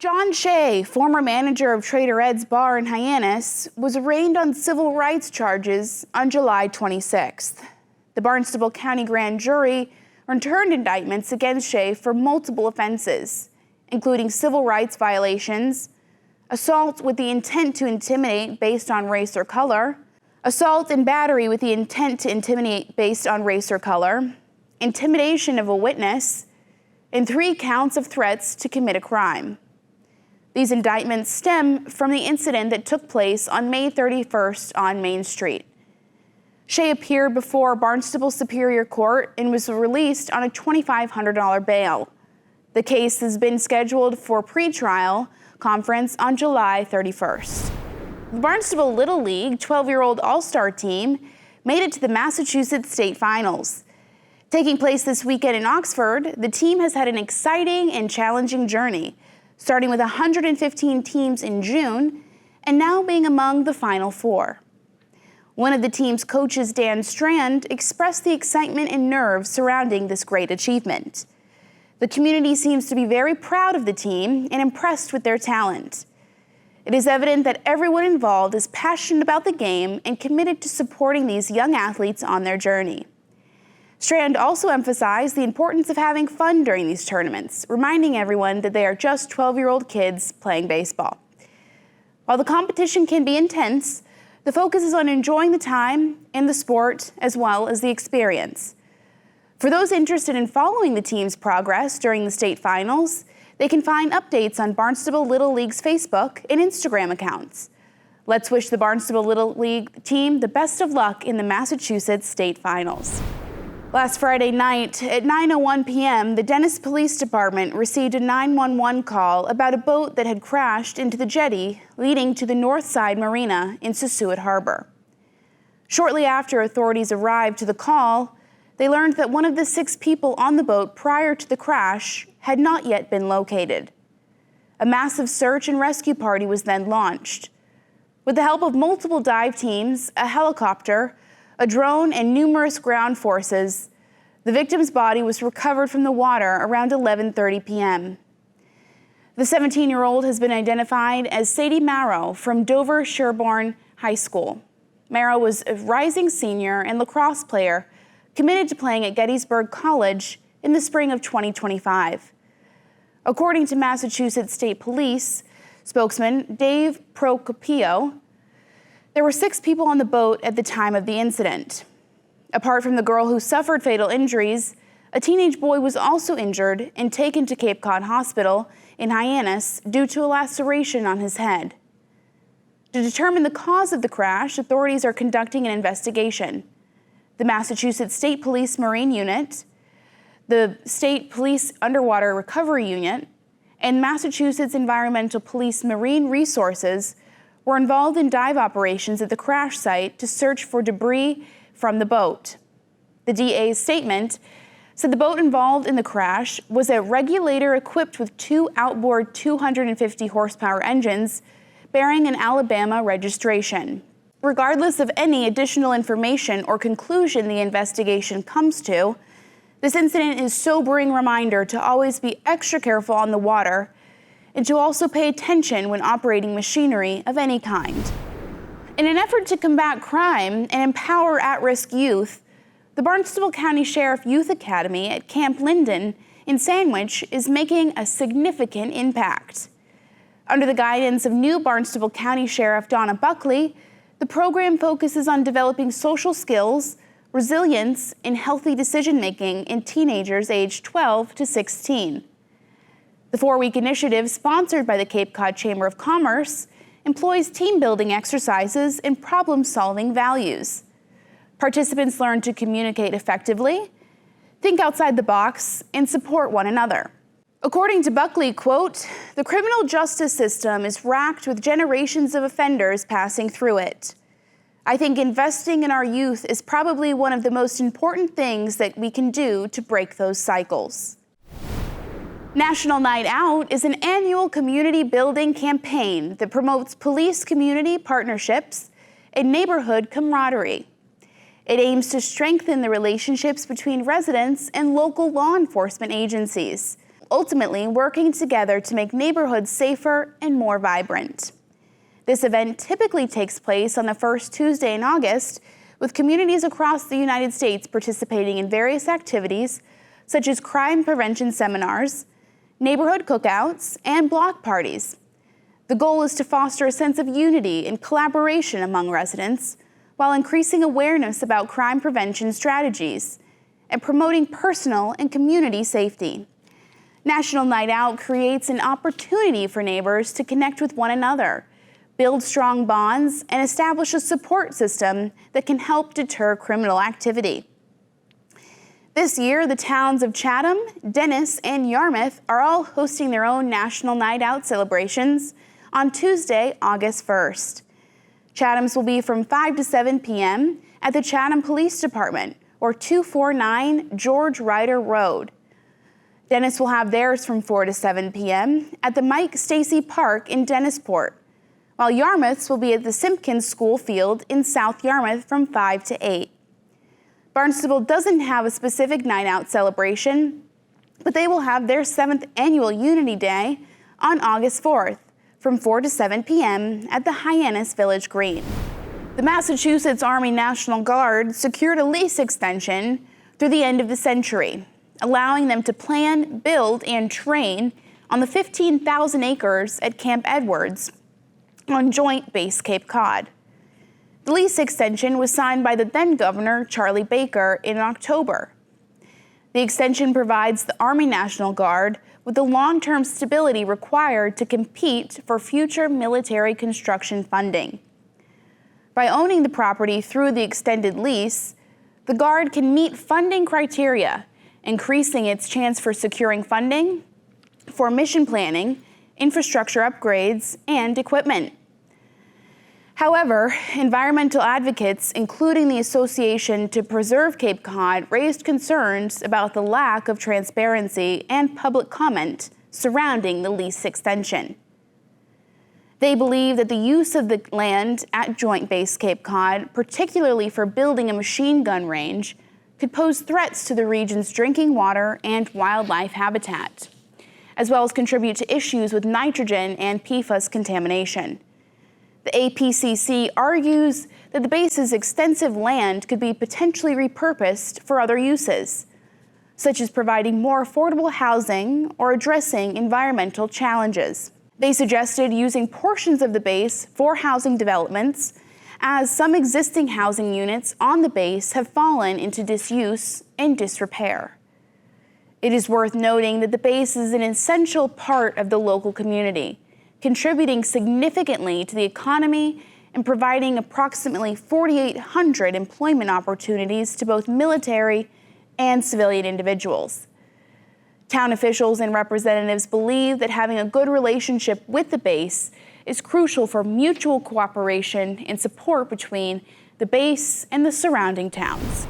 John Shea, former manager of Trader Ed's bar in Hyannis, was arraigned on civil rights charges on July 26th. The Barnstable County Grand Jury returned indictments against Shea for multiple offenses, including civil rights violations, assault with the intent to intimidate based on race or color, assault and battery with the intent to intimidate based on race or color, intimidation of a witness, and 3 counts of threats to commit a crime. These indictments stem from the incident that took place on May 31st on Main Street. Shea appeared before Barnstable Superior Court and was released on a $2,500 bail. The case has been scheduled for pretrial conference on July 31st. The Barnstable Little League 12-year-old All-Star team made it to the Massachusetts State Finals. Taking place this weekend in Oxford, the team has had an exciting and challenging journey, starting with 115 teams in June and now being among the Final Four. One of the team's coaches, Dan Strand, expressed the excitement and nerves surrounding this great achievement. The community seems to be very proud of the team and impressed with their talent. It is evident that everyone involved is passionate about the game and committed to supporting these young athletes on their journey. Strand also emphasized the importance of having fun during these tournaments, reminding everyone that they are just 12-year-old kids playing baseball. While the competition can be intense, the focus is on enjoying the time and the sport as well as the experience. For those interested in following the team's progress during the state finals, they can find updates on Barnstable Little League's Facebook and Instagram accounts. Let's wish the Barnstable Little League team the best of luck in the Massachusetts State Finals. Last Friday night at 9:01 p.m., the Dennis Police Department received a 911 call about a boat that had crashed into the jetty leading to the Northside Marina in Sassuat Harbor. Shortly after authorities arrived to the call, they learned that one of the 6 people on the boat prior to the crash had not yet been located. A massive search and rescue party was then launched. With the help of multiple dive teams, a helicopter, a drone, and numerous ground forces, the victim's body was recovered from the water around 11:30 p.m. The 17-year-old has been identified as Sadie Marrow from Dover Sherborne High School. Marrow was a rising senior and lacrosse player committed to playing at Gettysburg College in the spring of 2025. According to Massachusetts State Police spokesman Dave Procopio, there were 6 people on the boat at the time of the incident. Apart from the girl who suffered fatal injuries, a teenage boy was also injured and taken to Cape Cod Hospital in Hyannis due to a laceration on his head. To determine the cause of the crash, authorities are conducting an investigation. The Massachusetts State Police Marine Unit, the State Police Underwater Recovery Unit, and Massachusetts Environmental Police Marine Resources were involved in dive operations at the crash site to search for debris from the boat. The DA's statement said the boat involved in the crash was a regulator equipped with 2 outboard 250 horsepower engines bearing an Alabama registration. Regardless of any additional information or conclusion the investigation comes to, this incident is a sobering reminder to always be extra careful on the water and to also pay attention when operating machinery of any kind. In an effort to combat crime and empower at-risk youth, the Barnstable County Sheriff Youth Academy at Camp Linden in Sandwich is making a significant impact. Under the guidance of new Barnstable County Sheriff Donna Buckley, the program focuses on developing social skills, resilience, and healthy decision-making in teenagers aged 12 to 16. The 4-week initiative, sponsored by the Cape Cod Chamber of Commerce, employs team-building exercises and problem-solving values. Participants learn to communicate effectively, think outside the box, and support one another. According to Buckley, quote, "The criminal justice system is racked with generations of offenders passing through it. I think investing in our youth is probably one of the most important things that we can do to break those cycles." National Night Out is an annual community building campaign that promotes police-community partnerships and neighborhood camaraderie. It aims to strengthen the relationships between residents and local law enforcement agencies, ultimately working together to make neighborhoods safer and more vibrant. This event typically takes place on the first Tuesday in August, with communities across the United States participating in various activities such as crime prevention seminars, neighborhood cookouts, and block parties. The goal is to foster a sense of unity and collaboration among residents while increasing awareness about crime prevention strategies and promoting personal and community safety. National Night Out creates an opportunity for neighbors to connect with one another, build strong bonds, and establish a support system that can help deter criminal activity. This year, the towns of Chatham, Dennis, and Yarmouth are all hosting their own National Night Out celebrations on Tuesday, August 1st. Chatham's will be from 5 to 7 p.m. at the Chatham Police Department, or 249 George Ryder Road. Dennis will have theirs from 4 to 7 p.m. at the Mike Stacy Park in Dennisport, while Yarmouth's will be at the Simpkins School Field in South Yarmouth from 5 to 8. Barnstable doesn't have a specific night out celebration, but they will have their 7th annual Unity Day on August 4th from 4 to 7 p.m. at the Hyannis Village Green. The Massachusetts Army National Guard secured a lease extension through the end of the century, allowing them to plan, build, and train on the 15,000 acres at Camp Edwards on Joint Base Cape Cod. The lease extension was signed by the then Governor Charlie Baker in October. The extension provides the Army National Guard with the long-term stability required to compete for future military construction funding. By owning the property through the extended lease, the Guard can meet funding criteria, increasing its chance for securing funding for mission planning, infrastructure upgrades, and equipment. However, environmental advocates, including the Association to Preserve Cape Cod, raised concerns about the lack of transparency and public comment surrounding the lease extension. They believe that the use of the land at Joint Base Cape Cod, particularly for building a machine gun range, could pose threats to the region's drinking water and wildlife habitat, as well as contribute to issues with nitrogen and PFAS contamination. The APCC argues that the base's extensive land could be potentially repurposed for other uses, such as providing more affordable housing or addressing environmental challenges. They suggested using portions of the base for housing developments, as some existing housing units on the base have fallen into disuse and disrepair. It is worth noting that the base is an essential part of the local community, contributing significantly to the economy and providing approximately 4,800 employment opportunities to both military and civilian individuals. Town officials and representatives believe that having a good relationship with the base is crucial for mutual cooperation and support between the base and the surrounding towns.